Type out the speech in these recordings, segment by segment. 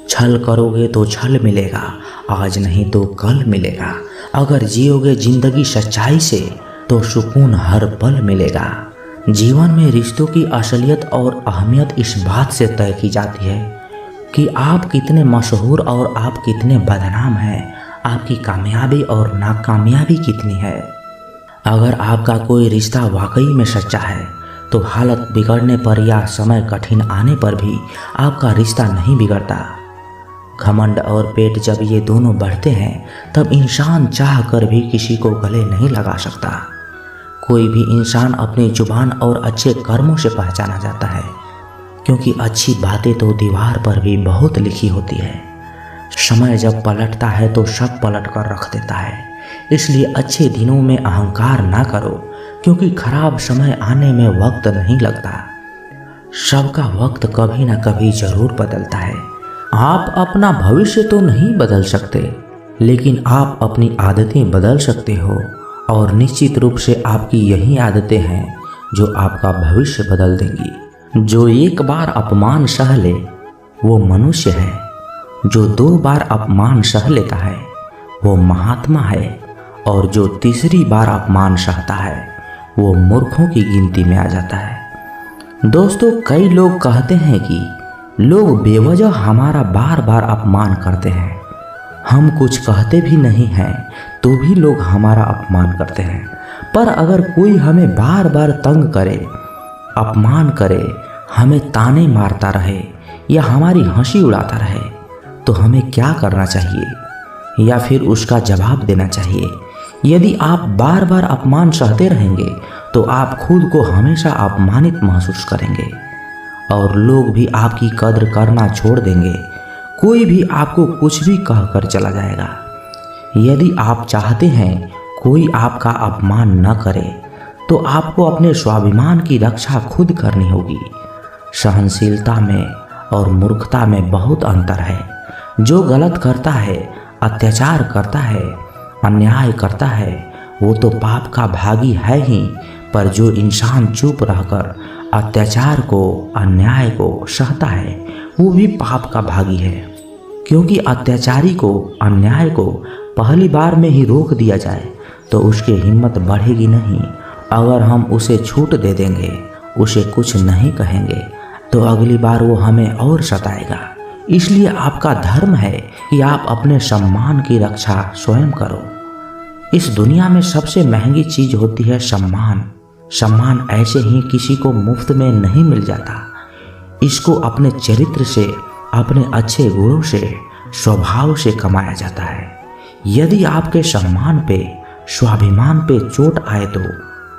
छल करोगे तो छल मिलेगा, आज नहीं तो कल मिलेगा। अगर जियोगे जिंदगी सच्चाई से तो सुकून हर पल मिलेगा। जीवन में रिश्तों की असलियत और अहमियत इस बात से तय की जाती है कि आप कितने मशहूर और आप कितने बदनाम हैं, आपकी कामयाबी और नाकामयाबी कितनी है। अगर आपका कोई रिश्ता वाकई में सच्चा है तो हालत बिगड़ने पर या समय कठिन आने पर भी आपका रिश्ता नहीं बिगड़ता। घमंड और पेट जब ये दोनों बढ़ते हैं तब इंसान चाह कर भी किसी को गले नहीं लगा सकता। कोई भी इंसान अपनी जुबान और अच्छे कर्मों से पहचाना जाता है, क्योंकि अच्छी बातें तो दीवार पर भी बहुत लिखी होती है। समय जब पलटता है तो सब पलट कर रख देता है। इसलिए अच्छे दिनों में अहंकार ना करो, क्योंकि खराब समय आने में वक्त नहीं लगता। सबका वक्त कभी ना कभी जरूर बदलता है। आप अपना भविष्य तो नहीं बदल सकते, लेकिन आप अपनी आदतें बदल सकते हो, और निश्चित रूप से आपकी यही आदतें हैं जो आपका भविष्य बदल देंगी। जो एक बार अपमान सह ले वो मनुष्य है, जो 2 बार अपमान सह लेता है वो महात्मा है, और जो तीसरी बार अपमान सहता है वो मूर्खों की गिनती में आ जाता है। दोस्तों, कई लोग कहते हैं कि लोग बेवजह हमारा बार बार अपमान करते हैं। हम कुछ कहते भी नहीं हैं तो भी लोग हमारा अपमान करते हैं। पर अगर कोई हमें बार बार तंग करे, अपमान करे, हमें ताने मारता रहे या हमारी हंसी उड़ाता रहे तो हमें क्या करना चाहिए या फिर उसका जवाब देना चाहिए? यदि आप बार बार अपमान सहते रहेंगे तो आप खुद को हमेशा अपमानित महसूस करेंगे और लोग भी आपकी कद्र करना छोड़ देंगे। कोई भी आपको कुछ भी कहकर चला जाएगा। यदि आप चाहते हैं कोई आपका अपमान न करे तो आपको अपने स्वाभिमान की रक्षा खुद करनी होगी। सहनशीलता में और मूर्खता में बहुत अंतर है। जो गलत करता है, अत्याचार करता है, अन्याय करता है वो तो पाप का भागी है ही, पर जो इंसान चुप रहकर अत्याचार को, अन्याय को सहता है वो भी पाप का भागी है। क्योंकि अत्याचारी को, अन्याय को पहली बार में ही रोक दिया जाए तो उसकी हिम्मत बढ़ेगी नहीं। अगर हम उसे छूट दे देंगे, उसे कुछ नहीं कहेंगे तो अगली बार वो हमें और सताएगा। इसलिए आपका धर्म है कि आप अपने सम्मान की रक्षा स्वयं करो। इस दुनिया में सबसे महंगी चीज होती है सम्मान। सम्मान ऐसे ही किसी को मुफ्त में नहीं मिल जाता। इसको अपने चरित्र से, अपने अच्छे गुणों से, स्वभाव से कमाया जाता है। यदि आपके सम्मान पे, स्वाभिमान पे चोट आए तो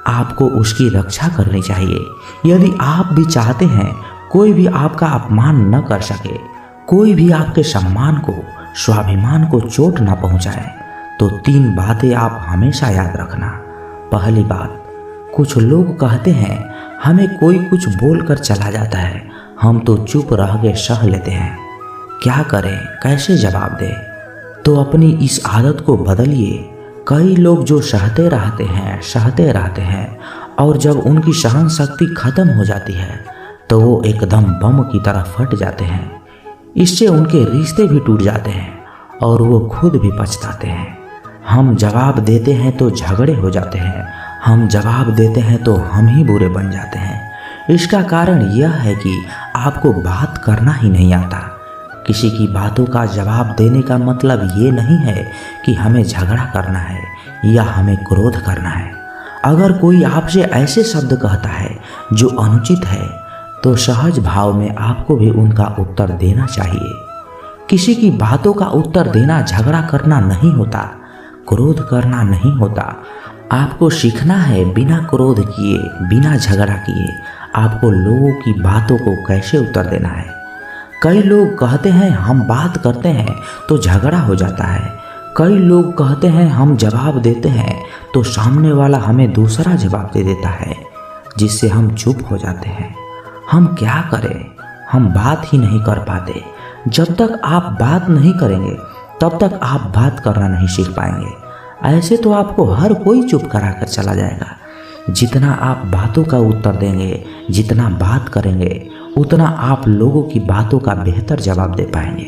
आपको उसकी रक्षा करनी चाहिए। यदि आप भी चाहते हैं कोई भी आपका अपमान न कर सके, कोई भी आपके सम्मान को, स्वाभिमान को चोट न पहुंचाए, तो 3 बातें आप हमेशा याद रखना। पहली बात, कुछ लोग कहते हैं हमें कोई कुछ बोलकर चला जाता है, हम तो चुप रह के सह लेते हैं। क्या करें, कैसे जवाब दें? तो अपनी इस आदत को बदलिए। कई लोग जो सहते रहते हैं और जब उनकी सहन शक्ति खत्म हो जाती है तो वो एकदम बम की तरह फट जाते हैं। इससे उनके रिश्ते भी टूट जाते हैं और वो खुद भी पछताते हैं। हम जवाब देते हैं तो झगड़े हो जाते हैं, हम जवाब देते हैं तो हम ही बुरे बन जाते हैं। इसका कारण यह है कि आपको बात करना ही नहीं आता। किसी की बातों का जवाब देने का मतलब ये नहीं है कि हमें झगड़ा करना है या हमें क्रोध करना है। अगर कोई आपसे ऐसे शब्द कहता है जो अनुचित है तो सहज भाव में आपको भी उनका उत्तर देना चाहिए। किसी की बातों का उत्तर देना झगड़ा करना नहीं होता, क्रोध करना नहीं होता। आपको सीखना है बिना क्रोध किए, बिना झगड़ा किए आपको लोगों की बातों को कैसे उत्तर देना है। कई लोग कहते हैं हम बात करते हैं तो झगड़ा हो जाता है। कई लोग कहते हैं हम जवाब देते हैं तो सामने वाला हमें दूसरा जवाब दे देता है, जिससे हम चुप हो जाते हैं। हम क्या करें, हम बात ही नहीं कर पाते। जब तक आप बात नहीं करेंगे तब तक आप बात करना नहीं सीख पाएंगे। ऐसे तो आपको हर कोई चुप करा कर चला जाएगा। जितना आप बातों का उत्तर देंगे, जितना बात करेंगे, उतना आप लोगों की बातों का बेहतर जवाब दे पाएंगे।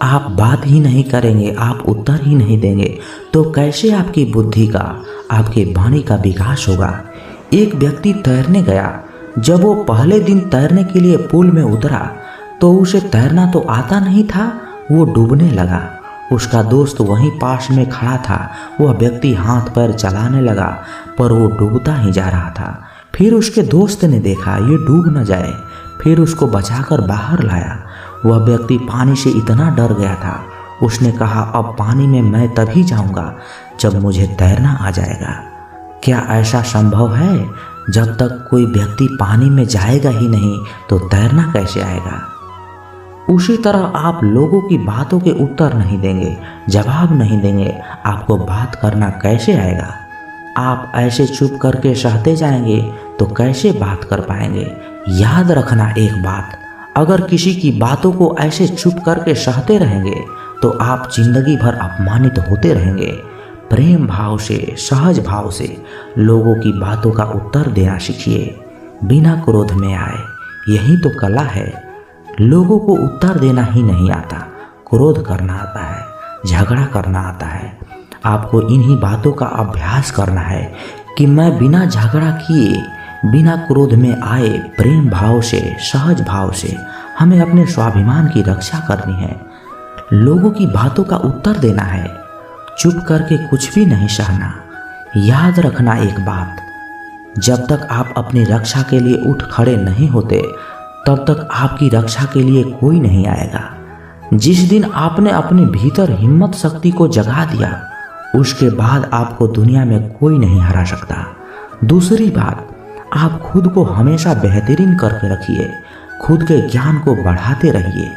आप बात ही नहीं करेंगे, आप उत्तर ही नहीं देंगे तो कैसे आपकी बुद्धि का, आपके वाणी का विकास होगा। एक व्यक्ति तैरने गया। जब वो पहले दिन तैरने के लिए पूल में उतरा तो उसे तैरना तो आता नहीं था, वो डूबने लगा। उसका दोस्त वहीं पास में खड़ा था। वह व्यक्ति हाथ पैर चलाने लगा पर वो डूबता ही जा रहा था। फिर उसके दोस्त ने देखा ये डूब न जाए, फिर उसको बचाकर बाहर लाया। वह व्यक्ति पानी से इतना डर गया था, उसने कहा अब पानी में मैं तभी जाऊंगा जब मुझे तैरना आ जाएगा। क्या ऐसा संभव है? जब तक कोई व्यक्ति पानी में जाएगा ही नहीं तो तैरना कैसे आएगा? उसी तरह आप लोगों की बातों के उत्तर नहीं देंगे, जवाब नहीं देंगे, आपको बात करना कैसे आएगा? आप ऐसे चुप करके सहते जाएंगे तो कैसे बात कर पाएंगे? याद रखना एक बात, अगर किसी की बातों को ऐसे चुप करके सहते रहेंगे तो आप जिंदगी भर अपमानित होते रहेंगे। प्रेम भाव से, सहज भाव से लोगों की बातों का उत्तर देना सीखिए, बिना क्रोध में आए। यही तो कला है। लोगों को उत्तर देना ही नहीं आता, क्रोध करना आता है, झगड़ा करना आता है। आपको इन्हीं बातों का अभ्यास करना है कि मैं बिना झगड़ा किए, बिना क्रोध में आए, प्रेम भाव से, सहज भाव से हमें अपने स्वाभिमान की रक्षा करनी है। लोगों की बातों का उत्तर देना है, चुप करके कुछ भी नहीं सहना। याद रखना एक बात, जब तक आप अपनी रक्षा के लिए उठ खड़े नहीं होते तब तक आपकी रक्षा के लिए कोई नहीं आएगा। जिस दिन आपने अपने भीतर हिम्मत शक्ति को जगा दिया उसके बाद आपको दुनिया में कोई नहीं हरा सकता। दूसरी बात, आप खुद को हमेशा बेहतरीन करके रखिए, खुद के ज्ञान को बढ़ाते रहिए।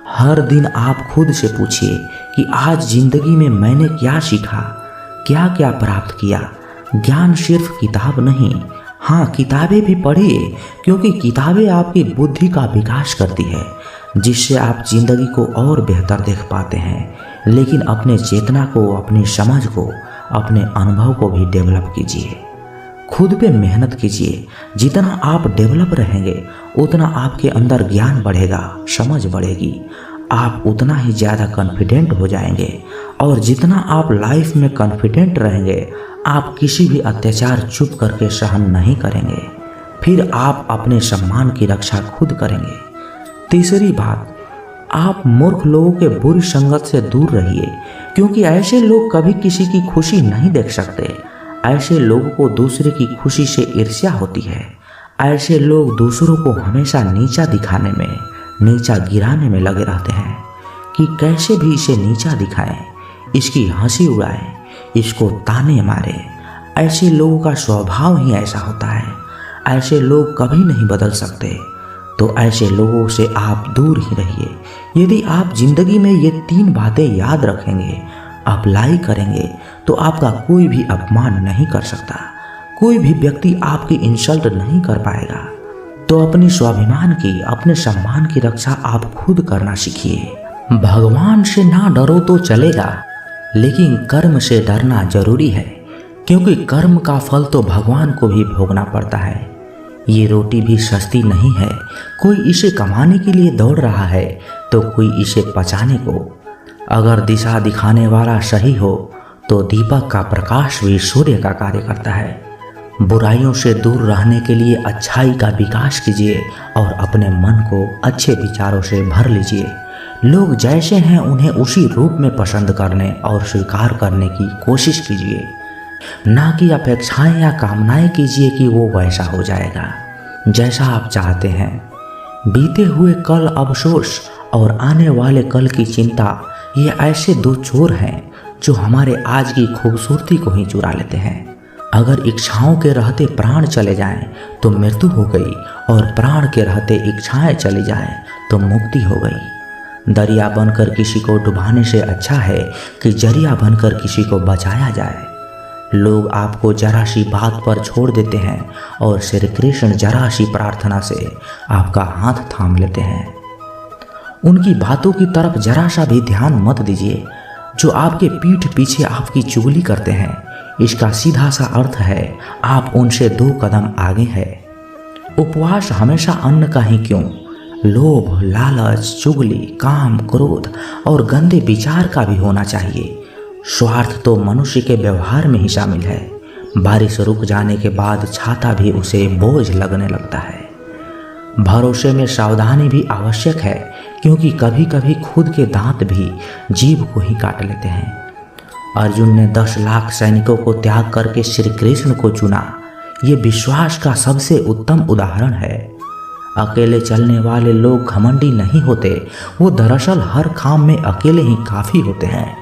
हर दिन आप खुद से पूछिए कि आज जिंदगी में मैंने क्या सीखा, क्या क्या प्राप्त किया। ज्ञान सिर्फ किताब नहीं, हाँ किताबें भी पढ़िए, क्योंकि किताबें आपकी बुद्धि का विकास करती है जिससे आप जिंदगी को और बेहतर देख पाते हैं। लेकिन अपने चेतना को, अपनी समझ को, अपने अनुभव को भी डेवलप कीजिए, खुद पे मेहनत कीजिए। जितना आप डेवलप रहेंगे उतना आपके अंदर ज्ञान बढ़ेगा, समझ बढ़ेगी, आप उतना ही ज़्यादा कॉन्फिडेंट हो जाएंगे। और जितना आप लाइफ में कॉन्फिडेंट रहेंगे आप किसी भी अत्याचार चुप करके सहन नहीं करेंगे, फिर आप अपने सम्मान की रक्षा खुद करेंगे। तीसरी बात, आप मूर्ख लोगों के बुरी संगत से दूर रहिए, क्योंकि ऐसे लोग कभी किसी की खुशी नहीं देख सकते। ऐसे लोगों को दूसरे की खुशी से ईर्ष्या होती है। ऐसे लोग दूसरों को हमेशा नीचा दिखाने में, नीचा गिराने में लगे रहते हैं कि कैसे भी इसे नीचा दिखाएं, इसकी हंसी उड़ाएं, इसको ताने मारे। ऐसे लोगों का स्वभाव ही ऐसा होता है। ऐसे लोग कभी नहीं बदल सकते, तो ऐसे लोगों से आप दूर ही रहिए। यदि आप जिंदगी में ये 3 बातें याद रखेंगे, अप्लाई करेंगे, तो आपका कोई भी अपमान नहीं कर सकता, कोई भी व्यक्ति आपकी इंसल्ट नहीं कर पाएगा। तो अपनी स्वाभिमान की, अपने सम्मान की रक्षा आप खुद करना सीखिए। भगवान से ना डरो तो चलेगा, लेकिन कर्म से डरना जरूरी है, क्योंकि कर्म का फल तो भगवान को भी भोगना पड़ता है। ये रोटी भी सस्ती नहीं है, कोई इसे कमाने के लिए दौड़ रहा है तो कोई इसे पचाने को। अगर दिशा दिखाने वाला सही हो तो दीपक का प्रकाश भी सूर्य का कार्य करता है। बुराइयों से दूर रहने के लिए अच्छाई का विकास कीजिए और अपने मन को अच्छे विचारों से भर लीजिए। लोग जैसे हैं उन्हें उसी रूप में पसंद करने और स्वीकार करने की कोशिश कीजिए, ना कि अपेक्षाएं या कामनाएं कीजिए कि वो वैसा हो जाएगा जैसा आप चाहते हैं। बीते हुए कल अफसोस और आने वाले कल की चिंता, ये ऐसे 2 चोर हैं जो हमारे आज की खूबसूरती को ही चुरा लेते हैं। अगर इच्छाओं के रहते प्राण चले जाएं तो मृत्यु हो गई, और प्राण के रहते इच्छाएं चली जाएं तो मुक्ति हो गई। दरिया बनकर किसी को डुबाने से अच्छा है कि जरिया बनकर किसी को बचाया जाए। लोग आपको जरा सी बात पर छोड़ देते हैं और श्री कृष्ण जरा सी प्रार्थना से आपका हाथ थाम लेते हैं। उनकी बातों की तरफ जरा सा भी ध्यान मत दीजिए जो आपके पीठ पीछे आपकी चुगली करते हैं। इसका सीधा सा अर्थ है आप उनसे 2 कदम आगे हैं। उपवास हमेशा अन्न का ही क्यों, लोभ, लालच, चुगली, काम, क्रोध और गंदे विचार का भी होना चाहिए। स्वार्थ तो मनुष्य के व्यवहार में ही शामिल है। बारिश रुक जाने के बाद छाता भी उसे बोझ लगने लगता है। भरोसे में सावधानी भी आवश्यक है, क्योंकि कभी कभी खुद के दांत भी जीभ को ही काट लेते हैं। अर्जुन ने 10 लाख सैनिकों को त्याग करके श्री कृष्ण को चुना। ये विश्वास का सबसे उत्तम उदाहरण है। अकेले चलने वाले लोग घमंडी नहीं होते, वो दरअसल हर काम में अकेले ही काफ़ी होते हैं।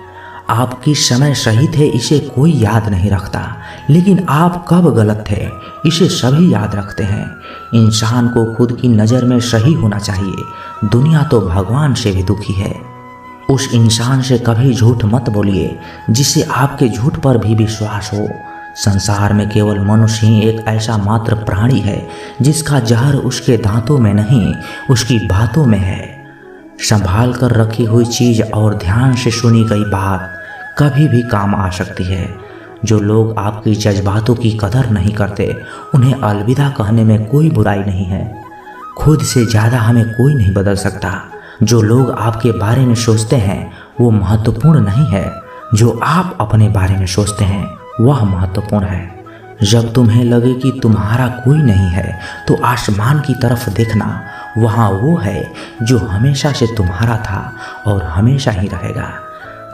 आप किस समय सही थे इसे कोई याद नहीं रखता, लेकिन आप कब गलत थे इसे सभी याद रखते हैं। इंसान को खुद की नज़र में सही होना चाहिए। दुनिया तो भगवान से भी दुखी है। उस इंसान से कभी झूठ मत बोलिए जिससे आपके झूठ पर भी विश्वास हो। संसार में केवल मनुष्य ही एक ऐसा मात्र प्राणी है जिसका जहर उसके दांतों में नहीं, उसकी बातों में है। संभाल कर रखी हुई चीज़ और ध्यान से सुनी गई बात कभी भी काम आ सकती है। जो लोग आपकी जज्बातों की कदर नहीं करते, उन्हें अलविदा कहने में कोई बुराई नहीं है। खुद से ज़्यादा हमें कोई नहीं बदल सकता। जो लोग आपके बारे में सोचते हैं वो महत्वपूर्ण नहीं है, जो आप अपने बारे में सोचते हैं वह महत्वपूर्ण है। जब तुम्हें लगे कि तुम्हारा कोई नहीं है तो आसमान की तरफ देखना, वहाँ वो है जो हमेशा से तुम्हारा था और हमेशा ही रहेगा।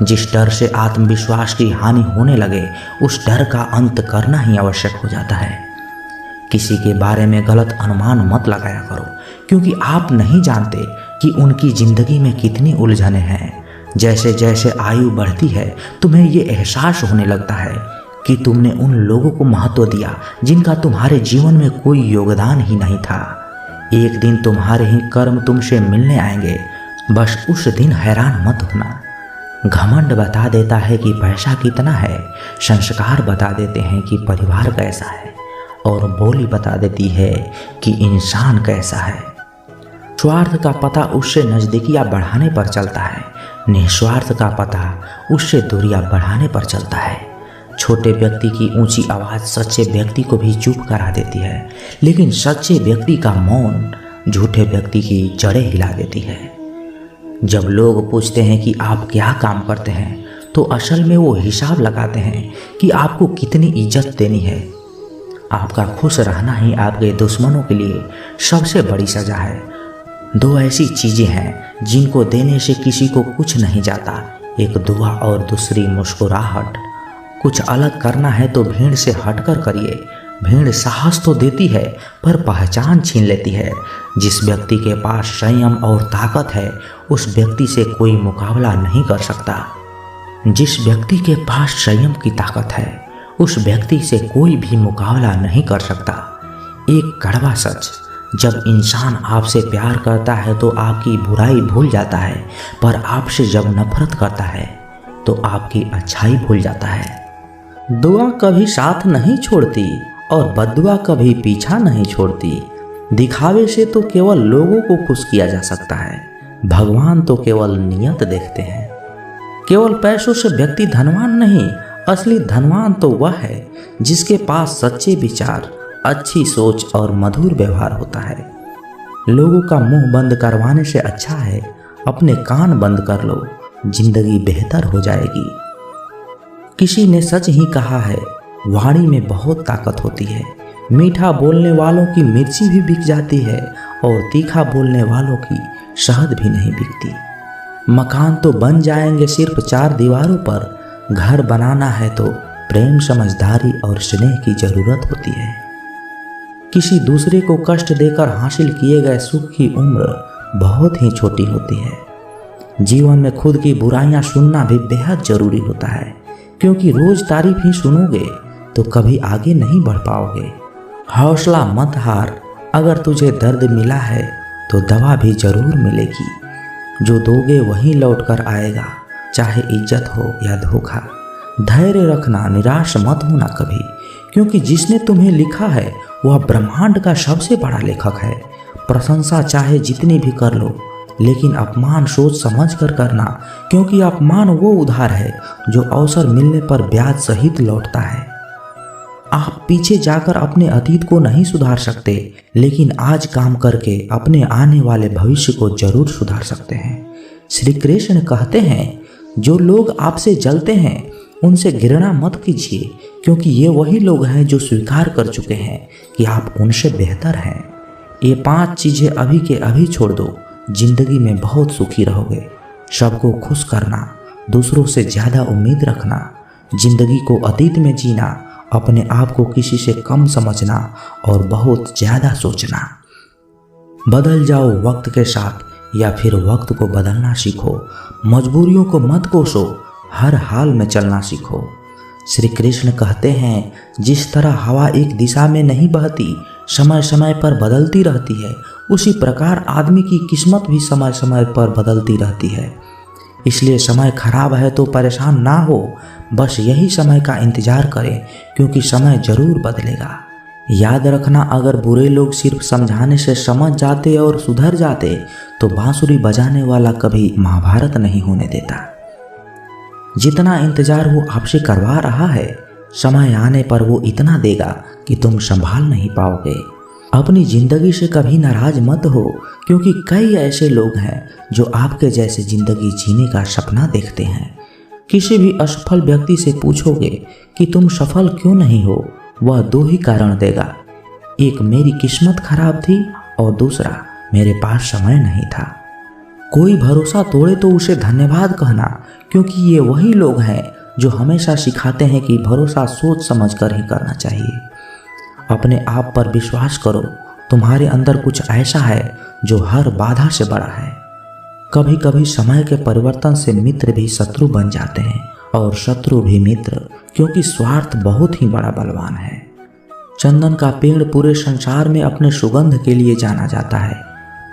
जिस डर से आत्मविश्वास की हानि होने लगे, उस डर का अंत करना ही आवश्यक हो जाता है। किसी के बारे में गलत अनुमान मत लगाया करो, क्योंकि आप नहीं जानते कि उनकी ज़िंदगी में कितनी उलझनें हैं। जैसे जैसे आयु बढ़ती है तुम्हें ये एहसास होने लगता है कि तुमने उन लोगों को महत्व दिया जिनका तुम्हारे जीवन में कोई योगदान ही नहीं था। एक दिन तुम्हारे ही कर्म तुमसे मिलने आएंगे, बस उस दिन हैरान मत होना। घमंड बता देता है कि पैसा कितना है, संस्कार बता देते हैं कि परिवार कैसा है, और बोली बता देती है कि इंसान कैसा है। स्वार्थ का पता उससे नज़दीकियाँ बढ़ाने पर चलता है, निस्वार्थ का पता उससे दूरियाँ बढ़ाने पर चलता है। छोटे व्यक्ति की ऊंची आवाज़ सच्चे व्यक्ति को भी चुप करा देती है, लेकिन सच्चे व्यक्ति का मौन झूठे व्यक्ति की जड़ें हिला देती है। जब लोग पूछते हैं कि आप क्या काम करते हैं, तो असल में वो हिसाब लगाते हैं कि आपको कितनी इज्जत देनी है। आपका खुश रहना ही आपके दुश्मनों के लिए सबसे बड़ी सज़ा है। 2 ऐसी चीज़ें हैं जिनको देने से किसी को कुछ नहीं जाता, एक दुआ और दूसरी मुस्कुराहट। कुछ अलग करना है तो भीड़ से हटकर करिए। भीड़ साहस तो देती है पर पहचान छीन लेती है। जिस व्यक्ति के पास संयम और ताकत है उस व्यक्ति से कोई मुकाबला नहीं कर सकता। जिस व्यक्ति के पास संयम की ताकत है उस व्यक्ति से कोई भी मुकाबला नहीं कर सकता। एक कड़वा सच, जब इंसान आपसे प्यार करता है तो आपकी बुराई भूल जाता है, पर आपसे जब नफरत करता है तो आपकी अच्छाई भूल जाता है। दुआ कभी साथ नहीं छोड़ती और बद्दुआ कभी पीछा नहीं छोड़ती। दिखावे से तो केवल लोगों को खुश किया जा सकता है, भगवान तो केवल नियत देखते हैं। केवल पैसों से व्यक्ति धनवान नहीं, असली धनवान तो वह है जिसके पास सच्चे विचार, अच्छी सोच और मधुर व्यवहार होता है। लोगों का मुंह बंद करवाने से अच्छा है अपने कान बंद कर लो, जिंदगी बेहतर हो जाएगी। किसी ने सच ही कहा है, वाणी में बहुत ताकत होती है। मीठा बोलने वालों की मिर्ची भी बिक जाती है और तीखा बोलने वालों की शहद भी नहीं बिकती। मकान तो बन जाएंगे सिर्फ 4 दीवारों पर, घर बनाना है तो प्रेम, समझदारी और स्नेह की जरूरत होती है। किसी दूसरे को कष्ट देकर हासिल किए गए सुख की उम्र बहुत ही छोटी होती है। जीवन में खुद की बुराइयां सुनना भी बेहद जरूरी होता है, क्योंकि रोज तारीफ ही सुनोगे तो कभी आगे नहीं बढ़ पाओगे। हौसला मत हार, अगर तुझे दर्द मिला है तो दवा भी जरूर मिलेगी। जो दोगे वही लौट कर आएगा, चाहे इज्जत हो या धोखा। धैर्य रखना, निराश मत होना कभी, क्योंकि जिसने तुम्हें लिखा है वह ब्रह्मांड का सबसे बड़ा लेखक है। प्रशंसा चाहे जितनी भी कर लो, लेकिन अपमान सोच समझ कर करना, क्योंकि अपमान वो उधार है जो अवसर मिलने पर ब्याज सहित लौटता है। आप पीछे जाकर अपने अतीत को नहीं सुधार सकते, लेकिन आज काम करके अपने आने वाले भविष्य को जरूर सुधार सकते हैं। श्री कृष्ण कहते हैं, जो लोग आपसे जलते हैं उनसे घृणा मत कीजिए, क्योंकि ये वही लोग हैं जो स्वीकार कर चुके हैं कि आप उनसे बेहतर हैं। ये 5 चीजें अभी के अभी छोड़ दो, जिंदगी में बहुत सुखी रहोगे। सबको खुश करना, दूसरों से ज्यादा उम्मीद रखना, जिंदगी को अतीत में जीना, अपने आप को किसी से कम समझना और बहुत ज्यादा सोचना। बदल जाओ वक्त के साथ या फिर वक्त को बदलना सीखो। मजबूरियों को मत कोसो, हर हाल में चलना सीखो। श्री कृष्ण कहते हैं, जिस तरह हवा एक दिशा में नहीं बहती, समय समय पर बदलती रहती है, उसी प्रकार आदमी की किस्मत भी समय समय पर बदलती रहती है। इसलिए समय खराब है तो परेशान ना हो, बस यही समय का इंतजार करें, क्योंकि समय जरूर बदलेगा। याद रखना, अगर बुरे लोग सिर्फ समझाने से समझ जाते और सुधर जाते तो बांसुरी बजाने वाला कभी महाभारत नहीं होने देता। जितना इंतजार वो आपसे करवा रहा है, समय आने पर वो इतना देगा कि तुम संभाल नहीं पाओगे। अपनी जिंदगी से कभी नाराज मत हो, क्योंकि कई ऐसे लोग हैं जो आपके जैसे जिंदगी जीने का सपना देखते हैं। किसी भी असफल व्यक्ति से पूछोगे कि तुम सफल क्यों नहीं हो, वह 2 ही कारण देगा। एक, मेरी किस्मत खराब थी, और दूसरा, मेरे पास समय नहीं था। कोई भरोसा तोड़े तो उसे धन्यवाद कहना, क्योंकि ये वही लोग हैं जो हमेशा सिखाते हैं कि भरोसा सोच समझ कर ही करना चाहिए। अपने आप पर विश्वास करो, तुम्हारे अंदर कुछ ऐसा है जो हर बाधा से बड़ा है। कभी कभी समय के परिवर्तन से मित्र भी शत्रु बन जाते हैं और शत्रु भी मित्र, क्योंकि स्वार्थ बहुत ही बड़ा बलवान है। चंदन का पेड़ पूरे संसार में अपने सुगंध के लिए जाना जाता है,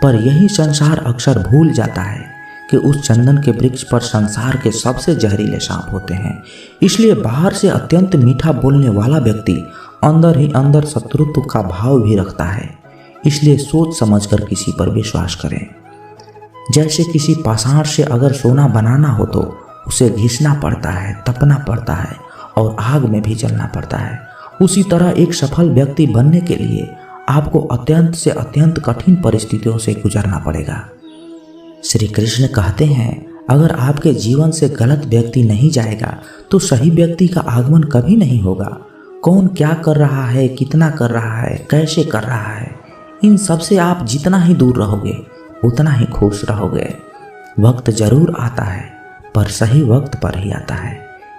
पर यही संसार अक्सर भूल जाता है कि उस चंदन के वृक्ष पर संसार के सबसे जहरीले सांप होते हैं। इसलिए बाहर से अत्यंत मीठा बोलने वाला व्यक्ति अंदर ही अंदर शत्रुत्व का भाव भी रखता है। इसलिए सोच समझकर किसी पर विश्वास करें। जैसे किसी पाषाण से अगर सोना बनाना हो तो उसे घिसना पड़ता है, तपना पड़ता है और आग में भी जलना पड़ता है। उसी तरह एक सफल व्यक्ति बनने के लिए आपको अत्यंत से अत्यंत कठिन परिस्थितियों से गुजरना पड़ेगा। श्री कृष्ण कहते हैं, अगर आपके जीवन से गलत व्यक्ति नहीं जाएगा तो सही व्यक्ति का आगमन कभी नहीं होगा। कौन क्या कर रहा है, कितना कर रहा है, कैसे कर रहा है, इन सब से आप जितना ही दूर रहोगे उतना ही खुश रहोगे। वक्त जरूर आता है, पर सही वक्त पर ही आता है।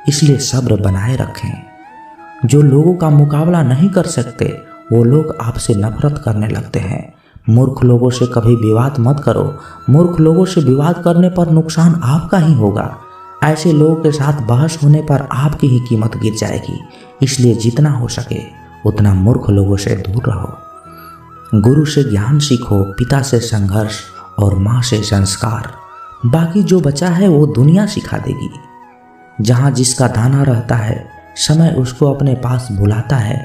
इसलिए सब्र बनाए रखें। जो लोगों का मुकाबला नहीं कर सकते वो लोग आपसे नफरत करने लगते हैं। मूर्ख लोगों से कभी विवाद मत करो। मूर्ख लोगों से विवाद करने पर नुकसान आपका ही होगा। ऐसे लोगों के साथ बहस होने पर आपकी ही कीमत गिर जाएगी। इसलिए जितना हो सके उतना मूर्ख लोगों से दूर रहो। गुरु से ज्ञान सीखो, पिता से संघर्ष और माँ से संस्कार। बाकी जो बचा है वो दुनिया सिखा देगी। जहाँ जिसका दाना रहता है, समय उसको अपने पास बुलाता है।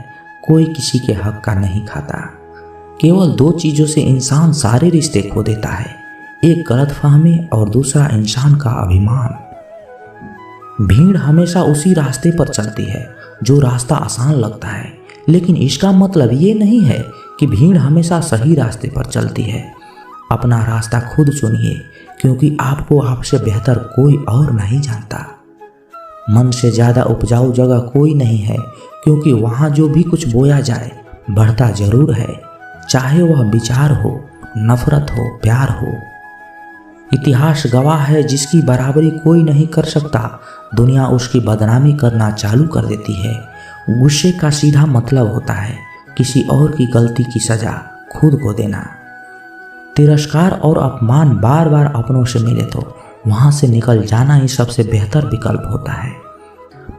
कोई किसी के हक का नहीं खाता। केवल 2 चीज़ों से इंसान सारे रिश्ते खो देता है, एक गलतफहमी और दूसरा इंसान का अभिमान। भीड़ हमेशा उसी रास्ते पर चलती है जो रास्ता आसान लगता है, लेकिन इसका मतलब ये नहीं है कि भीड़ हमेशा सही रास्ते पर चलती है। अपना रास्ता खुद चुनिए, क्योंकि आपको आपसे बेहतर कोई और नहीं जानता। मन से ज़्यादा उपजाऊ जगह कोई नहीं है, क्योंकि वहाँ जो भी कुछ बोया जाए बढ़ता जरूर है, चाहे वह विचार हो, नफरत हो, प्यार हो। इतिहास गवाह है, जिसकी बराबरी कोई नहीं कर सकता, दुनिया उसकी बदनामी करना चालू कर देती है। गुस्से का सीधा मतलब होता है किसी और की गलती की सजा खुद को देना। तिरस्कार और अपमान बार बार अपनों से मिले तो वहाँ से निकल जाना ही सबसे बेहतर विकल्प होता है।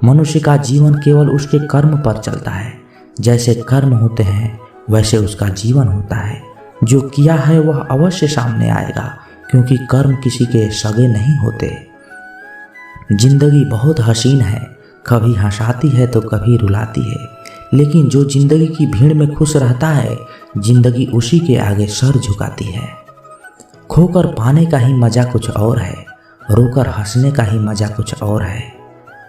मनुष्य का जीवन केवल उसके कर्म पर चलता है। जैसे कर्म होते हैं वैसे उसका जीवन होता है। जो किया है वह अवश्य सामने आएगा, क्योंकि कर्म किसी के सगे नहीं होते। जिंदगी बहुत हसीन है, कभी हंसाती है तो कभी रुलाती है, लेकिन जो जिंदगी की भीड़ में खुश रहता है, जिंदगी उसी के आगे सर झुकाती है। खोकर पाने का ही मजा कुछ और है, रोकर हंसने का ही मजा कुछ और है।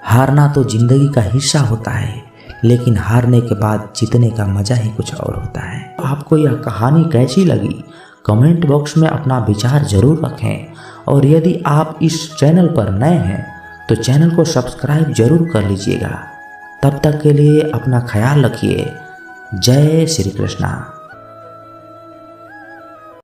हारना तो जिंदगी का हिस्सा होता है, लेकिन हारने के बाद जीतने का मज़ा ही कुछ और होता है। आपको यह कहानी कैसी लगी कमेंट बॉक्स में अपना विचार ज़रूर रखें, और यदि आप इस चैनल पर नए हैं तो चैनल को सब्सक्राइब जरूर कर लीजिएगा। तब तक के लिए अपना ख्याल रखिए। जय श्री कृष्णा।